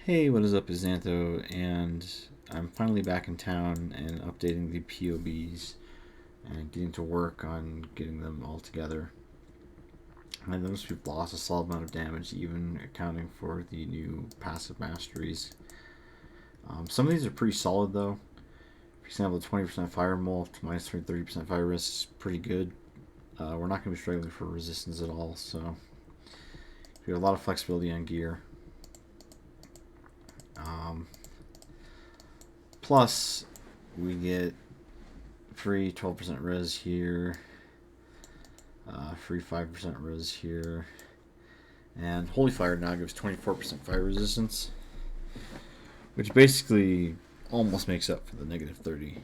Hey, what is up, Xantho? And I'm finally back in town and updating the PoBs and getting to work on getting them all together. I noticed we've lost a solid amount of damage, even accounting for the new passive masteries. Some of these are pretty solid, though. For example, the 20% fire molt minus 30% fire risk is pretty good. We're not going to be struggling for resistance at all, so we have a lot of flexibility on gear. Plus, we get free 12% res here, free 5% res here, and Holy Fire now gives 24% fire resistance, which basically almost makes up for the negative 30%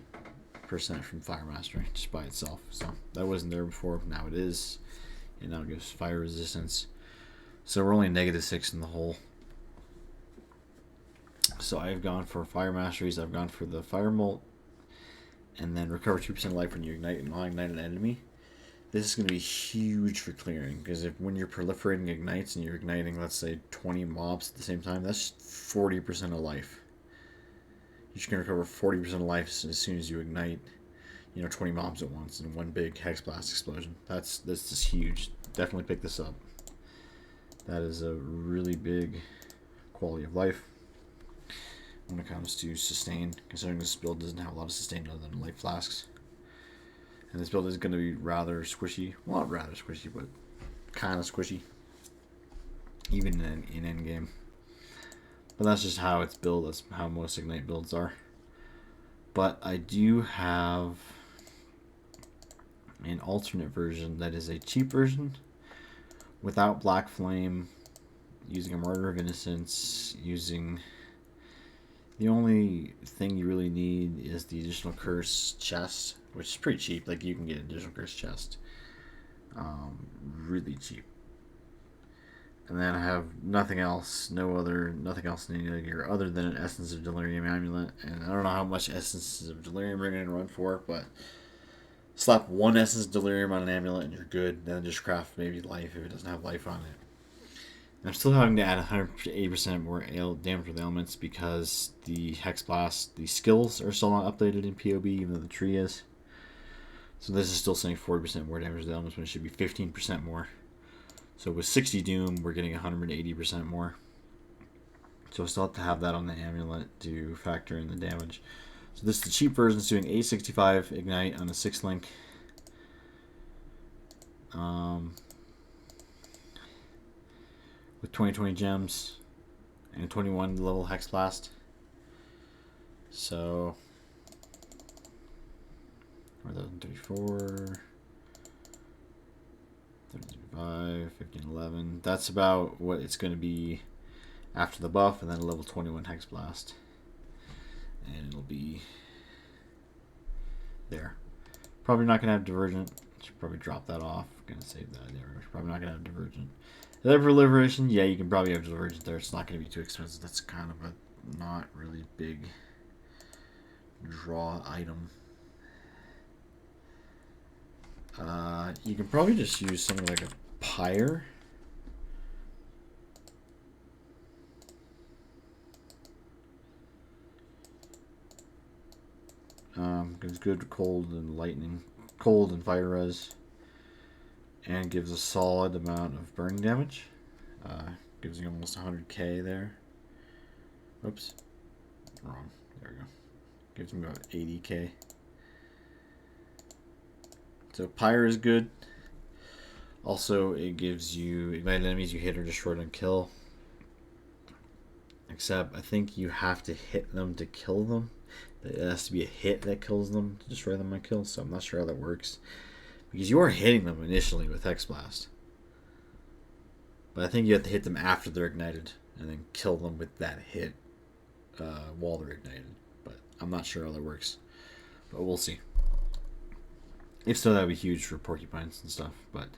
from Fire Mastery just by itself. So that wasn't there before, now it is. It now gives fire resistance. So we're only negative 6 in the hole. So I've gone for Fire Masteries, I've gone for the Fire Molt, and then recover 2% life when you ignite and non-ignite an enemy. This is going to be huge for clearing, because when you're proliferating ignites and you're igniting, let's say, 20 mobs at the same time, that's 40% of life. You're just going to recover 40% of life as soon as you ignite, 20 mobs at once in one big Hexblast explosion. That's just huge. Definitely pick this up. That is a really big quality of life when it comes to sustain, considering this build doesn't have a lot of sustain other than light flasks. And this build is going to be rather squishy. Well, not rather squishy, but kind of squishy. Even in endgame. But that's just how it's built. That's how most Ignite builds are. But I do have an alternate version that is a cheap version without Black Flame, using a Martyr of Innocence, using... The only thing you really need is the additional curse chest, which is pretty cheap. Like, you can get an additional curse chest really cheap. And then I have nothing else, nothing else in any other gear other than an Essence of Delirium amulet. And I don't know how much Essence of Delirium we're going to run for, but slap one Essence of Delirium on an amulet and you're good. Then just craft maybe life if it doesn't have life on it. I'm still having to add 180% more damage with elements because the Hexblast, the skills are still not updated in PoB, even though the tree is. So this is still saying 40% more damage with elements when it should be 15% more. So with 60 Doom, we're getting 180% more. So I still have to have that on the amulet to factor in the damage. So this is the cheap version. It's doing 865 Ignite on a 6-link. With 20 gems and 21 level Hexblast. So, 4,034, 35, 15, 11. That's about what it's going to be after the buff, and then a level 21 Hexblast. And it'll be there. Probably not going to have Divergent. Should probably drop that off. Going to save that there. Probably not going to have Divergent. For Liberation, yeah, you can probably have Divergent there. It's not going to be too expensive. That's kind of a not really big draw item. You can probably just use something like a Pyre. Gives good cold and fire res. And gives a solid amount of burning damage. Gives you almost 100k there. Oops. Wrong. There we go. Gives me about 80k. So Pyre is good. Also, it gives you ignited enemies you hit or destroy and kill. Except, I think you have to hit them to kill them. It has to be a hit that kills them to destroy them and kill. So I'm not sure how that works. Because you are hitting them initially with Hexblast. But I think you have to hit them after they're ignited. And then kill them with that hit while they're ignited. But I'm not sure how that works. But we'll see. If so, that would be huge for porcupines and stuff. But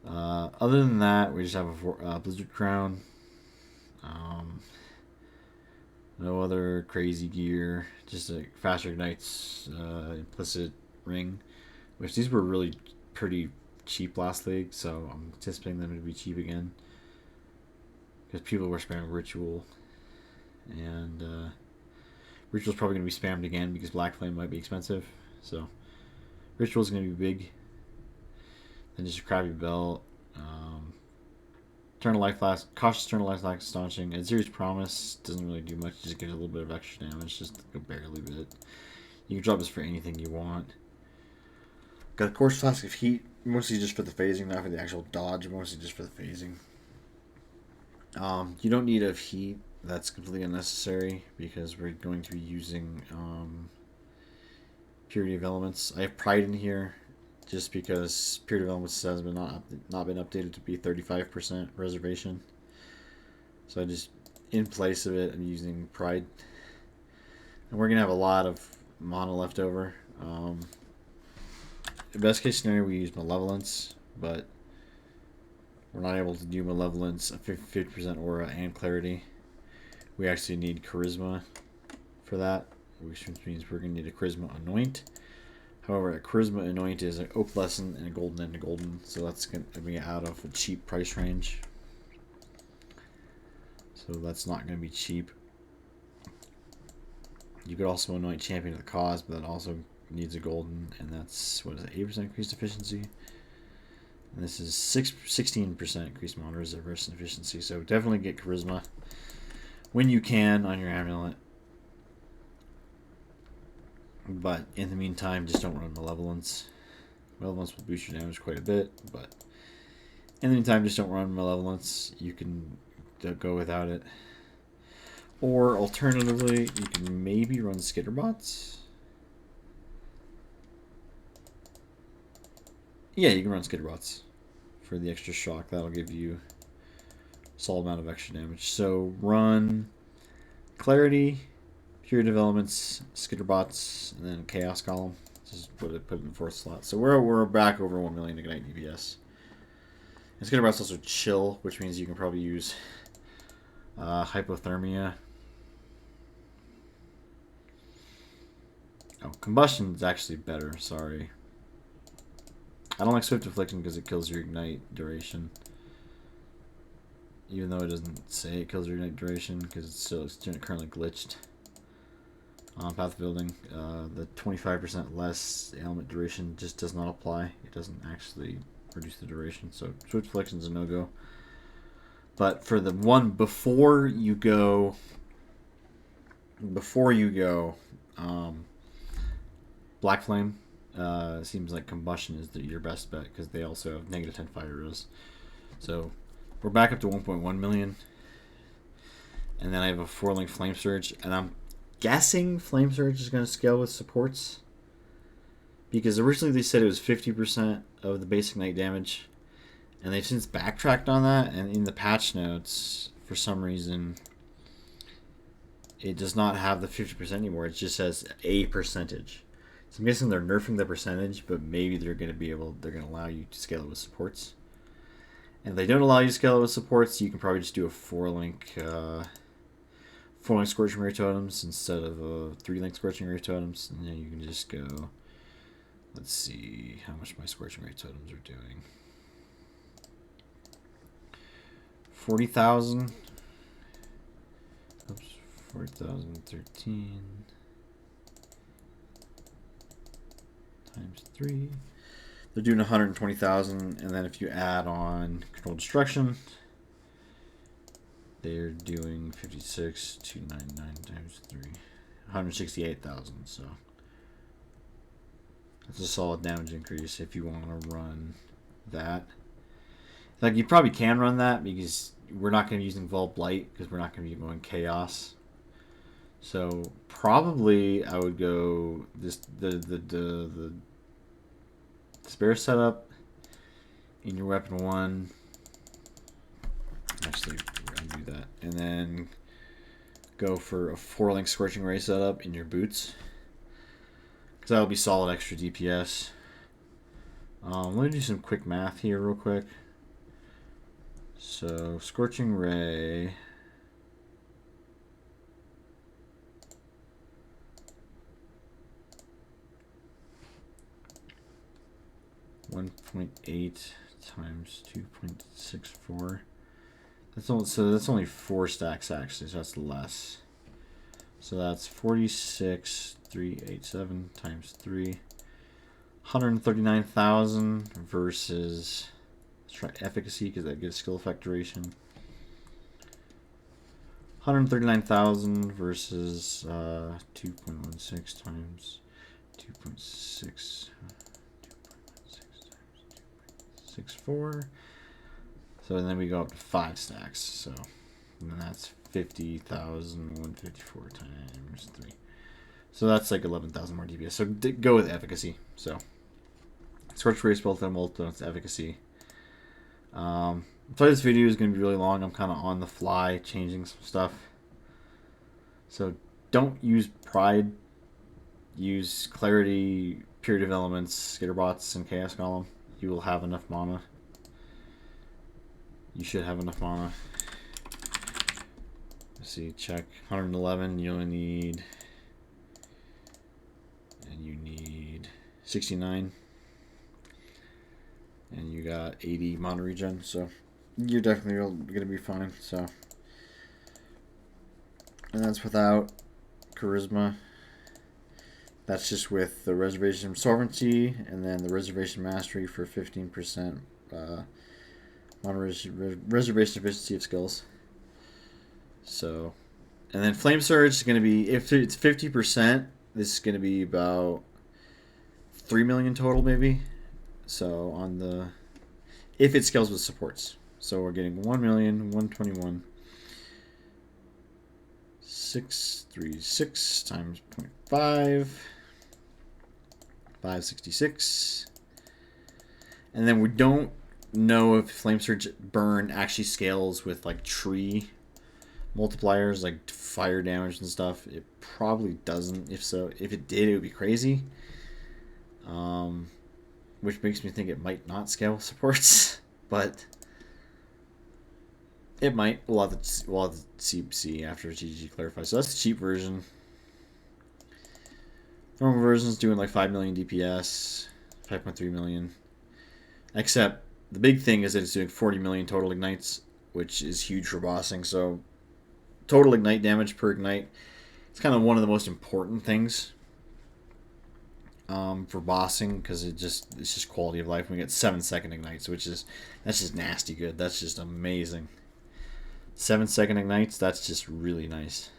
other than that, we just have a Blizzard Crown. No other crazy gear. Just a faster ignites, implicit ring. Which these were really pretty cheap last league, so I'm anticipating them to be cheap again. Because people were spamming Ritual. and Ritual's probably going to be spammed again because Black Flame might be expensive. So Ritual's going to be big. Then just a crappy belt. Eternal Life Flask, Cautious Eternal Life Flask Astonishing. Azir's Promise doesn't really do much, just gives a little bit of extra damage, just a barely bit. You can drop this for anything you want. Got a Course Flask of Heat, mostly just for the phasing, not for the actual dodge, mostly just for the phasing. You don't need a Heat, that's completely unnecessary because we're going to be using Purity of Elements. I have Pride in here just because Purity of Elements has not been updated to be 35% reservation. So I just, in place of it, I'm using Pride. And we're going to have a lot of mana left over. The best case scenario, we use Malevolence, but we're not able to do Malevolence, 50% Aura, and Clarity. We actually need Charisma for that, which means we're going to need a Charisma Anoint. However, a Charisma Anoint is an Opalescent and a Golden and a Golden, so that's going to be out of a cheap price range. So that's not going to be cheap. You could also anoint Champion of the Cause, but that also needs a Golden, and that's, what is it, 8% increased efficiency? And this is 16% increased mana reservation efficiency, so definitely get Charisma when you can on your amulet. But in the meantime, just don't run Malevolence. Malevolence will boost your damage quite a bit, but in the meantime, just don't run Malevolence. You can go without it. Or alternatively, you can maybe run Skitterbots. Yeah, you can run Skitterbots for the extra shock. That'll give you a solid amount of extra damage. So run Clarity, Pure Developments, Skitterbots, and then Chaos Column. This is what I put in the fourth slot. So we're back over 1 million Ignite DPS. And Skitterbots also chill, which means you can probably use Hypothermia. Oh, Combustion is actually better, sorry. I don't like Swift Affliction because it kills your Ignite duration. Even though it doesn't say it kills your Ignite duration, because it's currently glitched. On Path Building, the 25% less element duration just does not apply. It doesn't actually reduce the duration, so Swift Affliction is a no-go. But for the one before you go, Black Flame, seems like Combustion is your best bet because they also have -10 fire res. So we're back up to 1.1 million, and then I have a 4-link Flame Surge, and I'm guessing Flame Surge is going to scale with supports because originally they said it was 50% of the basic night damage, and they've since backtracked on that, and in the patch notes for some reason it does not have the 50% anymore. It just says a percentage. So I'm guessing they're nerfing the percentage, but maybe they're going to allow you to scale it with supports. And if they don't allow you to scale it with supports, you can probably just do a 4-link Scorching Ray Totems instead of 3-link Scorching Ray Totems. And then you can just go, let's see how much my Scorching Ray Totems are doing. 40,000. Oops, 40,013 times 3. They're doing 120,000, and then if you add on Controlled Destruction, they're doing 56,299 times 3. 168,000, so that's a solid damage increase if you want to run that. Like, you probably can run that because we're not going to be using Vault Blight because we're not going to be going Chaos. So probably I would go the Despair setup in your weapon 1. Actually, we're going to do that. And then go for a 4-link Scorching Ray setup in your boots, because that'll be solid extra DPS. Let me do some quick math here real quick. So Scorching Ray, .8 times 2.64. That's only 4 stacks actually, so that's less. So that's 46,387 times 3. 139,000 versus, let's try efficacy because that gives skill effect duration. 139,000 versus 2.16 times 2.6 2.64. So then we go up to 5 stacks. So and then that's 50,154 times 3. So that's like 11,000 more DPS. So go with efficacy. So Scorch Race built on multiple efficacy. So this video is going to be really long. I'm kind of on the fly changing some stuff. So don't use Pride. Use Clarity, Pure Developments, Skitterbots, and Chaos Golem. You will have enough mana. You should have enough mana. Let's see, check. 111, you only need... And you need 69. And you got 80 mana regen, so you're definitely going to be fine. So, and that's without Charisma. That's just with the Reservation Sovereignty and then the Reservation Mastery for 15% reservation efficiency of skills. So, and then Flame Surge is going to be, if it's 50%, this is going to be about 3 million total maybe. So on the, if it scales with supports. So we're getting 1,121,636 times 0.5, 566. And then we don't know if Flame Surge Burn actually scales with like tree multipliers, like fire damage and stuff. It probably doesn't. If so, if it did, it would be crazy. Which makes me think it might not scale with supports, but it might. We'll have to see after GG clarifies. So that's the cheap version. Normal version is doing like 5 million DPS, 5.3 million. Except the big thing is that it's doing 40 million total ignites, which is huge for bossing. So total ignite damage per ignite, it's kind of one of the most important things for bossing, because it's just quality of life. We get 7-second ignites, that's just nasty good. That's just amazing. 7-second ignites, that's just really nice.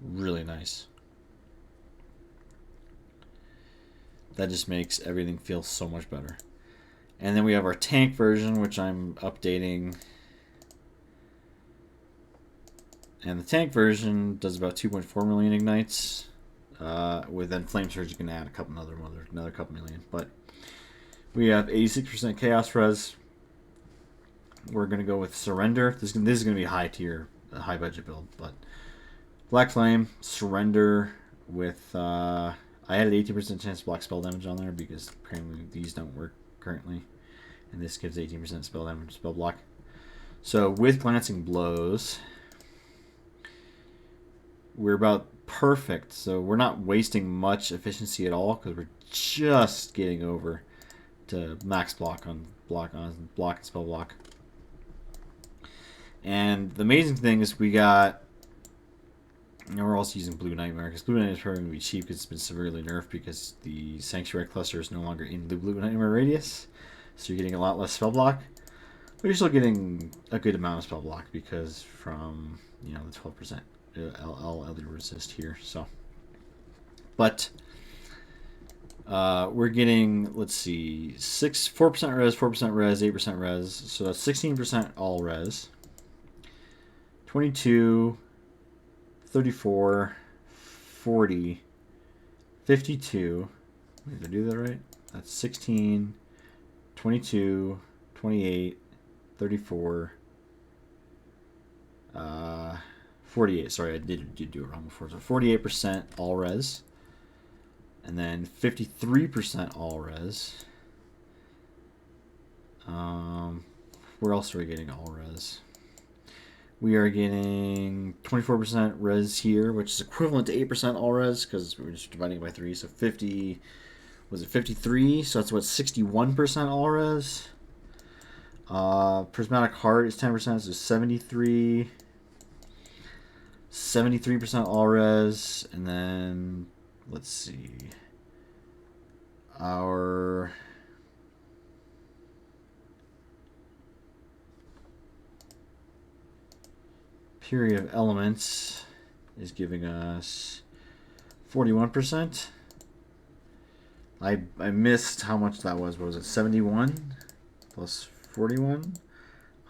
Really nice. That just makes everything feel so much better. And then we have our tank version, which I'm updating. And the tank version does about 2.4 million ignites. With then Flame Surge, you can add another couple million. But we have 86% Chaos Res. We're going to go with Surrender. This is going to be a high tier, a high budget build. But Black Flame, Surrender with... I added 18% chance to block spell damage on there because apparently these don't work currently. And this gives 18% spell damage, spell block. So with Glancing Blows, we're about perfect. So we're not wasting much efficiency at all because we're just getting over to max block and spell block. And the amazing thing is we got, we're also using Blue Nightmare because Blue Nightmare is probably going to be cheap because it's been severely nerfed because the Sanctuary Cluster is no longer in the Blue Nightmare radius. So you're getting a lot less spell block. But you're still getting a good amount of spell block because from, the 12% LL resist here. So, but we're getting, let's see, 4% res, 4% res, 8% res. So that's 16% all res. 22, 34, 40, 52. Did I do that right? That's 16, 22, 28, 34, 48. Sorry, I did do it wrong before. So 48% all res. And then 53% all res. Where else are we getting all res? We are getting 24% res here, which is equivalent to 8% all res because we're just dividing it by 3. So 50, was it 53? So that's what, 61% all res. Prismatic Heart is 10%, so 73. 73% all res, and then let's see. Our period of elements is giving us 41%. I missed how much that was. What was it? 71 plus 41?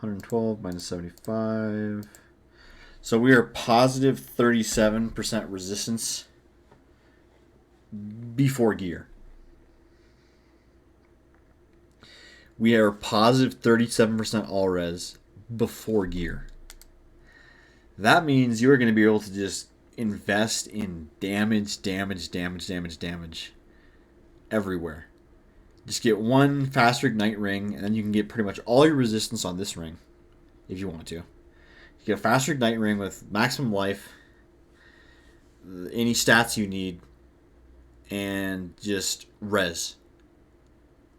112 minus 75. So we are positive 37% resistance before gear. We are positive 37% all res before gear. That means you are going to be able to just invest in damage everywhere. Just get one faster ignite ring, and then you can get pretty much all your resistance on this ring if you want to. You get a faster ignite ring with maximum life, any stats you need, and just res.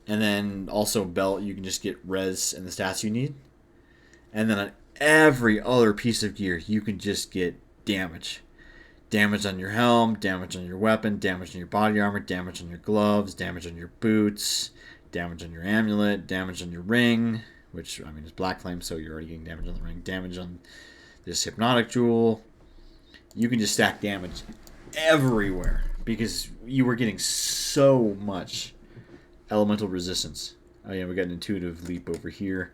And then also belt, you can just get res and the stats you need. And then on every other piece of gear, you can just get damage. Damage on your helm, damage on your weapon, damage on your body armor, damage on your gloves, damage on your boots, damage on your amulet, damage on your ring, which, I mean, is Black Flame, so you're already getting damage on the ring, damage on this Hypnotic Jewel. You can just stack damage everywhere because you were getting so much elemental resistance. Oh yeah, we got an Intuitive Leap over here.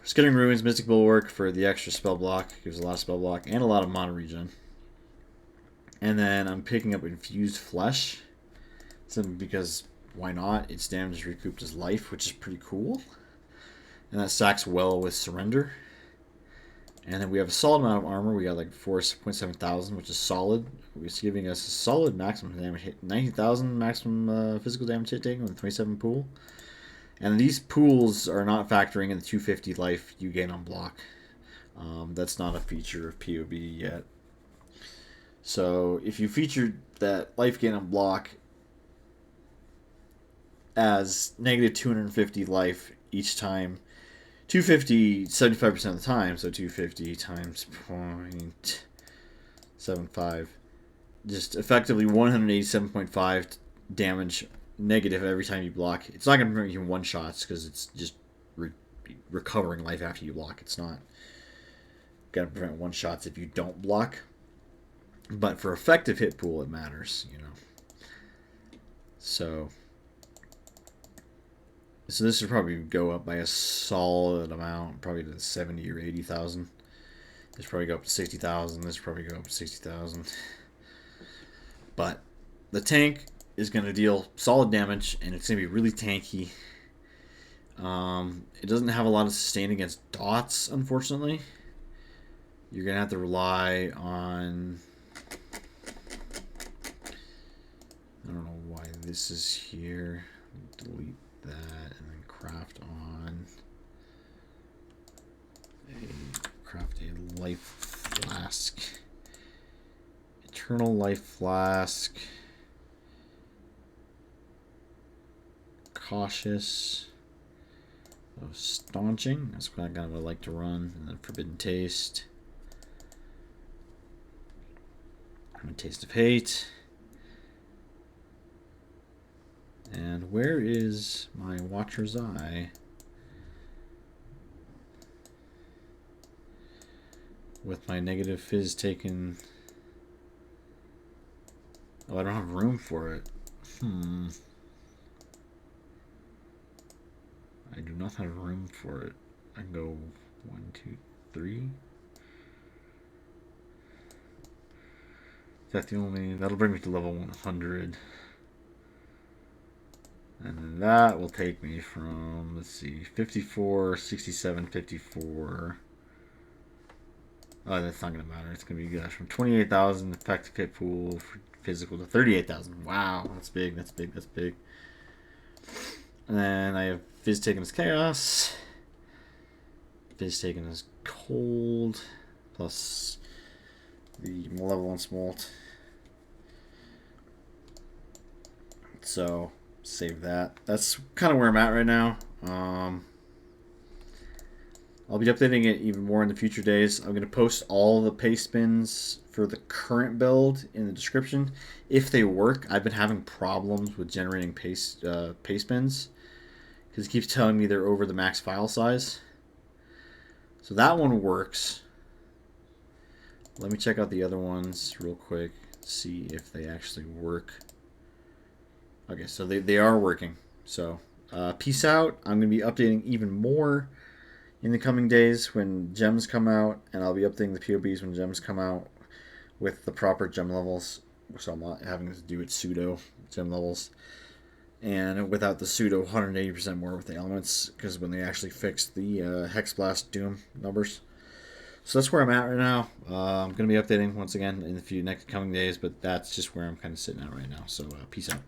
Skittering Ruins, Mystic Bulwark for the extra spell block. Gives a lot of spell block and a lot of mana regen. And then I'm picking up Infused Flesh. Simply because, why not? Its damage is recouped as life, which is pretty cool. And that stacks well with Surrender. And then we have a solid amount of armor. We got like 4.7 thousand, which is solid. It's giving us a solid maximum damage hit. 90,000 maximum physical damage hit taken with 27 pool. And these pools are not factoring in the 250 life you gain on block. That's not a feature of PoB yet. So if you featured that life gain on block as negative 250 life each time, 250 75% of the time, so 250 times 0.75, just effectively 187.5 damage negative every time you block. It's not going to prevent you one shots because it's just recovering life after you block. It's not going to prevent one shots if you don't block. But for effective hit pool, it matters, you know. So this would probably go up by a solid amount, probably to 70 or 80,000. This probably go up to 60,000. This probably go up to 60,000. But the tank is going to deal solid damage, and it's going to be really tanky. It doesn't have a lot of sustain against dots, unfortunately. You're going to have to rely on... I don't know why this is here. Delete that and then craft on a life flask. Eternal life flask. Cautious. Staunching. That's what I kind of like to run. And then Forbidden Taste. And Taste of Hate. And where is my Watcher's Eye? With my negative fizz taken... Oh, I don't have room for it. I do not have room for it. I can go 1, 2, 3. Is that the only... That'll bring me to level 100. And then that will take me from, let's see, 54, 67, 54. Oh, that's not going to matter. It's going to be, gosh, from 28,000 effective hit pool physical to 38,000. Wow, that's big, that's big, that's big. And then I have Fizz taken as Chaos. Fizz taken as Cold. Plus the Malevolent Smolt. So... save that. That's kind of where I'm at right now. I'll be updating it even more in the future days. I'm going to post all the paste bins for the current build in the description. If they work, I've been having problems with generating paste bins because it keeps telling me they're over the max file size. So that one works. Let me check out the other ones real quick, see if they actually work. Okay, so they are working. So peace out. I'm going to be updating even more in the coming days when gems come out, and I'll be updating the PoBs when gems come out with the proper gem levels, so I'm not having to do it pseudo gem levels, and without the pseudo 180% more with the elements, because when they actually fix the Hexblast Doom numbers. So that's where I'm at right now. I'm going to be updating once again in the next coming days, but that's just where I'm kind of sitting at right now. So peace out.